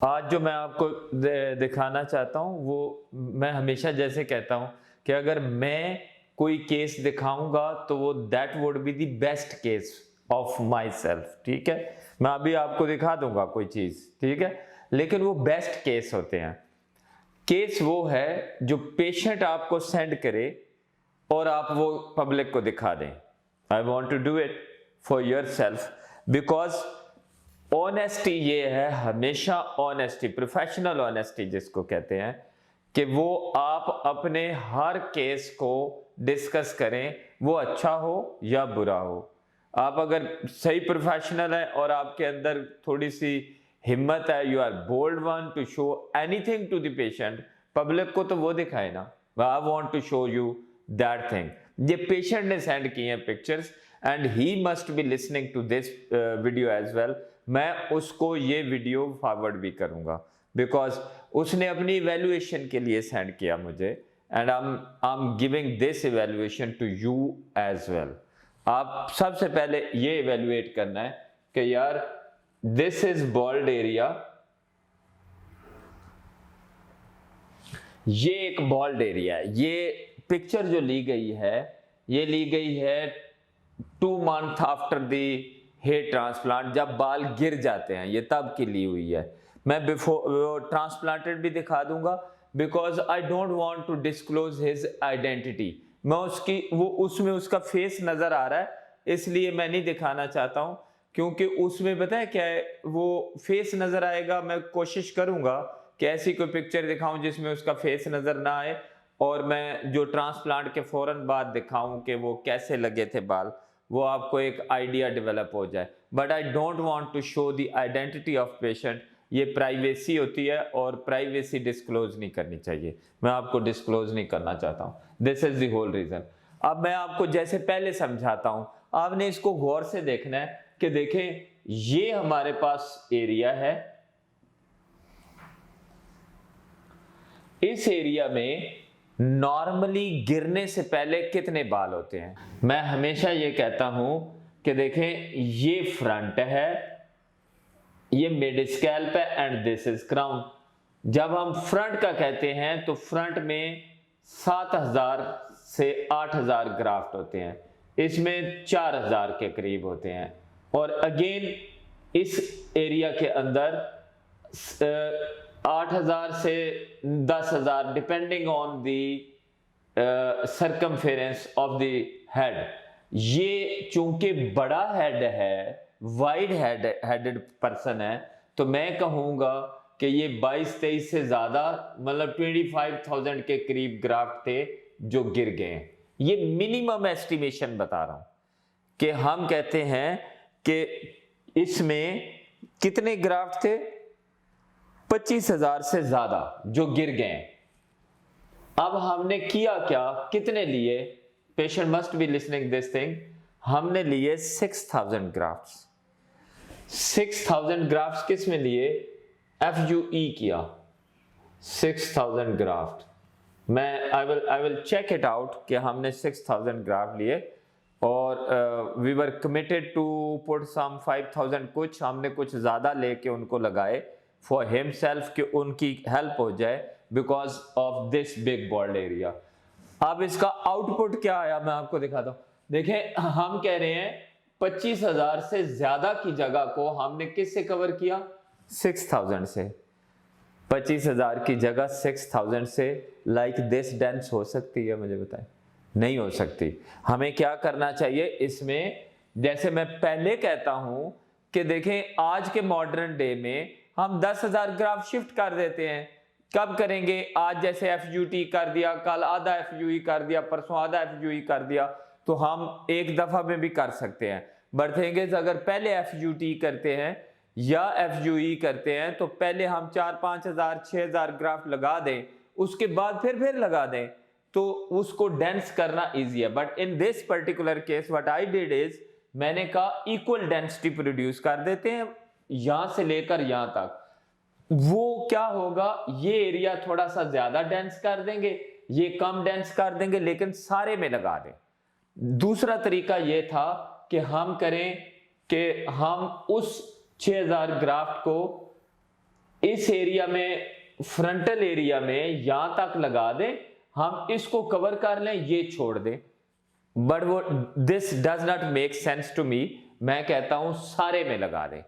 आज जो मैं आपको दिखाना चाहता हूँ वो मैं हमेशा जैसे कहता हूँ कि अगर मैं कोई केस दिखाऊंगा तो वो that would be the best case of my self. ठीक है, मैं अभी आपको दिखा दूंगा कोई चीज, ठीक है, लेकिन वो बेस्ट केस होते हैं। केस वो है जो पेशेंट आपको सेंड करे और आप वो पब्लिक को दिखा दें। I want to do it for yourself because honesty ये है, हमेशा ऑनेस्टी, प्रोफेशनल ऑनेस्टी जिसको कहते हैं, कि वो आप अपने हर केस को डिस्कस करें, वो अच्छा हो या बुरा हो। आप अगर सही प्रोफेशनल है और आपके अंदर थोड़ी सी हिम्मत है, you are bold one to show anything to the patient, public को तो वो दिखाए ना। I want to show you that thing. ये पेशेंट ने सेंड किए हैं pictures and he must be listening to this video as well. मैं उसको ये वीडियो फॉरवर्ड भी करूंगा बिकॉज उसने अपनी इवेल्युएशन के लिए सेंड किया मुझे and I am giving this evaluation to you as well. आप सबसे पहले ये इवेल्युएट करना है कि यार दिस इज बॉल्ड एरिया, ये एक बॉल्ड एरिया है। ये पिक्चर जो ली गई है ये ली गई है 2 month after the hair transplant, जब बाल गिर जाते हैं, ये तब की ली हुई है। मैं बिफोर ट्रांसप्लांटेड भी दिखा दूंगा because I don't want to disclose his identity. मैं उसकी वो उसमें उसका फेस नजर आ रहा है इसलिए मैं नहीं दिखाना चाहता हूं, क्योंकि उसमें पता है क्या है, वो फेस नजर आएगा। मैं कोशिश करूंगा कि ऐसी कोई पिक्चर दिखाऊं जिसमें उसका फेस नजर ना आए और मैं जो ट्रांसप्लांट के फौरन बाद दिखाऊं कि वो कैसे लगे थे बाल, वो आपको एक आइडिया डेवलप हो जाए। But I don't want to show the identity of patient. ये प्राइवेसी होती है और प्राइवेसी डिस्क्लोज नहीं करनी चाहिए। मैं आपको डिस्क्लोज नहीं करना चाहता हूं। This is the whole reason. अब मैं आपको जैसे पहले समझाता हूं, आपने इसको गौर से देखना है कि देखें ये हमारे पास एरिया है, इस एरिया में नॉर्मली गिरने से पहले कितने बाल होते हैं। मैं हमेशा ये कहता हूं कि देखें ये फ्रंट है, ये मिड स्कैल्प है एंड दिस इज क्राउन। जब हम फ्रंट का कहते हैं तो फ्रंट में 7000 से 8000 ग्राफ्ट होते हैं, इसमें 4000 के करीब होते हैं। और अगेन इस एरिया के अंदर 8000 से 10000 depending on the circumference of the head. ये चूंकि बड़ा हेड है, वाइड हेडेड पर्सन है, तो मैं कहूंगा कि ये 22-23 से ज्यादा, मतलब 25,000 के करीब ग्राफ्ट थे जो गिर गए। ये मिनिमम एस्टिमेशन बता रहा हूं कि हम कहते हैं कि इसमें कितने ग्राफ्ट थे, 25,000 से ज्यादा जो गिर गए। अब हमने किया क्या, कितने लिए, patient must be listening this thing, हमने लिए 6000 ग्राफ्ट्स। 6000 ग्राफ्ट्स किस में लिए, FUE किया 6000 ग्राफ्ट। मैं I will check it out कि हमने 6000 ग्राफ्ट लिए और we were committed to put some 5000, कुछ हमने कुछ ज्यादा लेके उनको लगाए फॉर हिमसेल्फ कि उनकी हेल्प हो जाए because of this big bald area. अब इसका आउटपुट क्या आया मैं आपको दिखाता हूं। देखें हम कह रहे हैं 25,000 से ज्यादा की जगह को हमने किससे कवर किया, 6000 से। 25,000 की जगह 6000 से लाइक दिस डेंस हो सकती है, मुझे बताएं, नहीं हो सकती। हमें क्या करना चाहिए इसमें, जैसे मैं पहले कहता हूं कि देखें आज के मॉडर्न डे में हम 10,000 ग्राफ शिफ्ट कर देते हैं। कब करेंगे, आज जैसे FUT कर दिया, कल आधा FUE कर दिया, परसों आधा FUE कर दिया, तो हम एक दफा में भी कर सकते हैं। बट थिंग इज, अगर पहले FUT करते हैं या FUE करते हैं तो पहले हम 4-5,000 6,000 ग्राफ लगा दें, उसके बाद फिर लगा दें, तो उसको डेंस करना इजी है। But in this particular case what I did is, मैंने कहा इक्वल डेंसिटी प्रोड्यूस कर देते हैं यहां से लेकर यहां तक। वो क्या होगा, ये एरिया थोड़ा सा ज्यादा डेंस कर देंगे, ये कम डेंस कर देंगे, लेकिन सारे में लगा दें। दूसरा तरीका ये था कि हम करें कि हम उस 6000 ग्राफ्ट को इस एरिया में, फ्रंटल एरिया में यहां तक लगा दें, हम इसको कवर कर लें, ये छोड़ दें, बट वो this does not make sense to me. मैं कहता हूं सारे में लगा दें,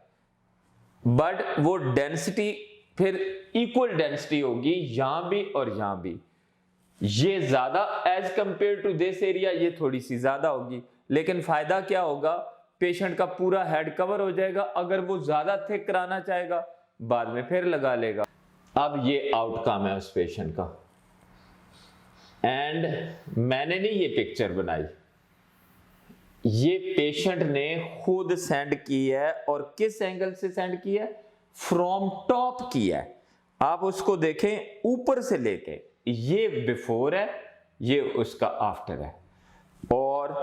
बट वो डेंसिटी फिर इक्वल डेंसिटी होगी यहां भी और यहां भी। ये ज्यादा as compare to this area, ये थोड़ी सी ज्यादा होगी, लेकिन फायदा क्या होगा, पेशेंट का पूरा हेड कवर हो जाएगा। अगर वो ज्यादा थिक कराना चाहेगा बाद में फिर लगा लेगा। अब ये आउटकम है उस पेशेंट का, एंड मैंने नहीं ये पिक्चर बनाई, ये पेशेंट ने खुद सेंड की है। और किस एंगल से सेंड की है, फ्रॉम टॉप की है। आप उसको देखें ऊपर से लेके, ये बिफोर है, ये उसका आफ्टर है, और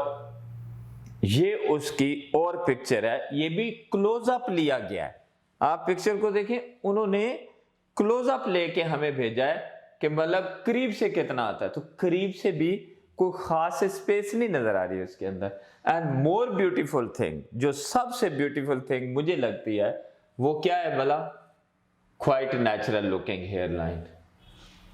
ये उसकी और पिक्चर है, ये भी क्लोजअप लिया गया है। आप पिक्चर को देखें, उन्होंने क्लोजअप लेके हमें भेजा है कि मतलब करीब से कितना आता है, तो करीब से भी कोई खास स्पेस नहीं नजर आ रही है उसके अंदर। एंड मोर ब्यूटीफुल थिंग, जो सबसे ब्यूटीफुल थिंग मुझे लगती है वो क्या है भला, quite natural looking hair line.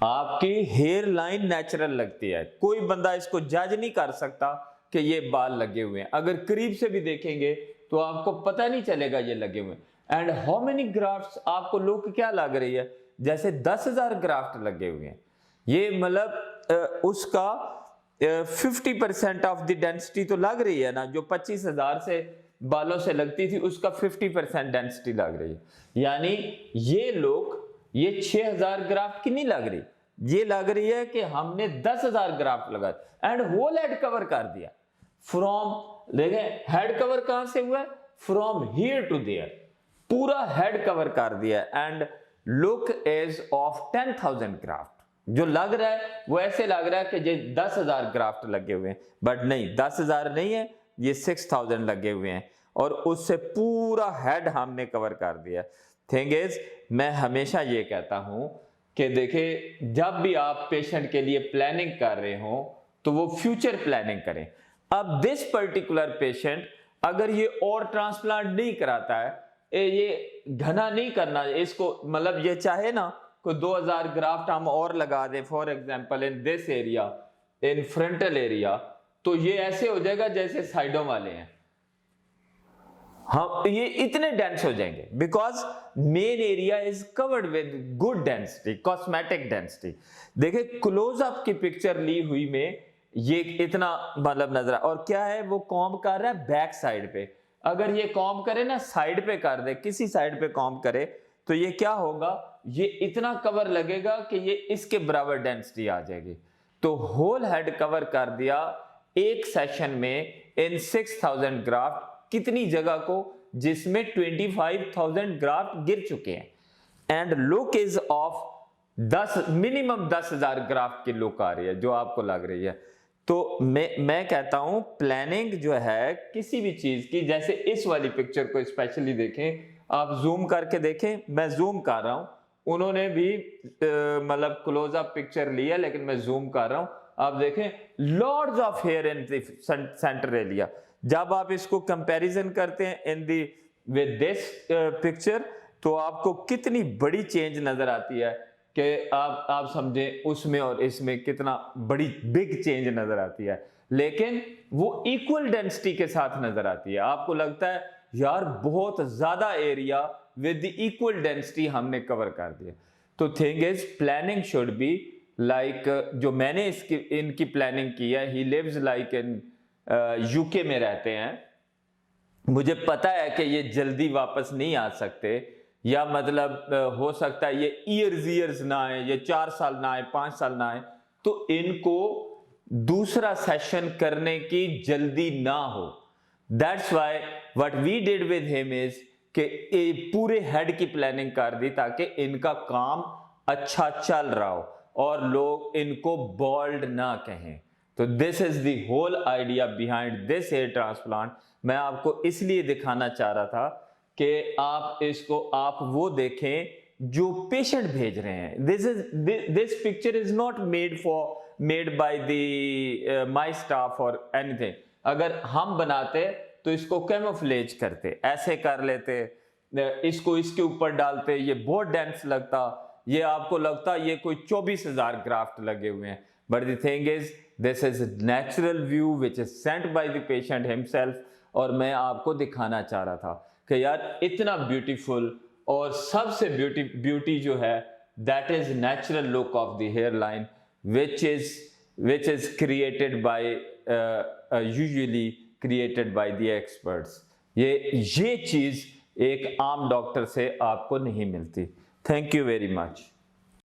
आपकी हेयर लाइन नेचुरल लगती है, कोई बंदा इसको जज नहीं कर सकता कि ये बाल लगे हुए हैं। अगर करीब से भी देखेंगे तो आपको पता नहीं चलेगा ये लगे हुए हैं। एंड हाउ मेनी ग्राफ्ट्स, आपको लुक क्या लग रही है, जैसे 10,000 ग्राफ्ट लगे हुए हैं। ये मतलब उसका 50% ऑफ द डेंसिटी तो लग रही है ना, जो 25,000 से बालों से लगती थी उसका 50% डेंसिटी लग रही है। यानी ये लोग, ये 6,000 ग्राफ्ट की नहीं लग रही, ये लग रही है कि हमने 10,000 ग्राफ्ट लगा एंड होल हेड कवर कर दिया। फ्रॉम, देखें हेड कवर कहां से हुआ है, फ्रॉम हियर टू देयर, पूरा हेड कवर कर दिया। And look is of 10,000 graft, जो लग रहा है वो ऐसे लग रहा है कि ये 10,000 ग्राफ्ट लगे हुए हैं, बट नहीं, 10,000 नहीं है, ये 6,000 लगे हुए हैं, और उससे पूरा हेड हमने कवर कर दिया। थिंग इज, मैं हमेशा ये कहता हूं कि देखिए, जब भी आप पेशेंट के लिए प्लानिंग कर रहे हो तो वो फ्यूचर प्लानिंग करें। अब दिस पर्टिकुलर पेशेंट अगर ये और ट्रांसप्लांट नहीं कराता है, ये घना नहीं करना इसको, मतलब ये चाहे ना कोई 2,000 ग्राफ्ट हम और लगा दें, for example in this area, in frontal area, तो ये ऐसे हो जाएगा जैसे साइडों वाले हैं। हम ये इतने डेंस हो जाएंगे because main area is covered with good density, cosmetic density. देखिए क्लोजअप की पिक्चर ली हुई में ये इतना मतलब नजर, और क्या है वो कॉम्ब कर रहा है बैक साइड पे। अगर ये कॉम्ब करे ना, साइड पे कर दे, किसी साइड पे कॉम्ब करे, तो ये क्या होगा, ये इतना कवर लगेगा कि ये इसके बराबर डेंसिटी आ जाएगी। तो होल हेड कवर कर दिया एक सेशन में इन 6,000 ग्राफ्ट, कितनी जगह को, जिसमें 25,000 ग्राफ्ट गिर चुके हैं। And look is of 10, minimum 10,000 graft की लुक आ रही है जो आपको लग रही है। तो मैं कहता हूं प्लानिंग जो है किसी भी चीज की, जैसे इस वाली पिक्चर को स्पेशली देखें, आप जूम करके देखें, मैं जूम कर रहा हूं, उन्होंने भी मतलब क्लोजअप पिक्चर लिया, लेकिन मैं जूम कर रहा हूं, आप देखें lots of hair in the center area. जब आप इसको कंपैरिजन करते हैं in the with this picture, तो आपको कितनी बड़ी चेंज नजर आती है कि आप समझें उसमें और इसमें कितना बड़ी बिग चेंज नजर आती है। लेकिन वो इक्वल डेंसिटी के साथ नजर आती है। आपको लगता है यार बहुत ज्यादा area with the equal density हमने कवर कर दिया। तो thing is planning should be like, जो मैंने इसकी इनकी प्लानिंग की है, he lives like in UK में रहते हैं, मुझे पता है कि ये जल्दी वापस नहीं आ सकते, या मतलब हो सकता है ये ईयर्स ना आए, ये 4 साल ना आए, 5 साल ना आए, तो इनको दूसरा सेशन करने की जल्दी ना हो। That's why what we did with him is कि पूरे हेड की प्लानिंग कर दी ताकि इनका काम अच्छा चल रहा हो और लोग इनको बॉल्ड ना कहें। तो this is the whole idea behind this hair transplant. मैं आपको इसलिए दिखाना चाह रहा था कि आप इसको आप वो देखें जो पेशेंट भेज रहे हैं। This picture is not made by the my staff और एनीथिंग। अगर हम बनाते तो इसको कैमोफ्लेज करते, ऐसे कर लेते, इसको इसके ऊपर डालते, ये बहुत डेंस लगता, ये आपको लगता ये कोई 24,000 ग्राफ्ट लगे हुए हैं। But the thing is this is natural view which is sent by the patient himself, और मैं आपको दिखाना चाह रहा था कि यार इतना ब्यूटीफुल, और सबसे ब्यूटी जो है that is natural look of the hair line which is created by usually created by the experts। ये चीज एक आम डॉक्टर से आपको नहीं मिलती। Thank you very much.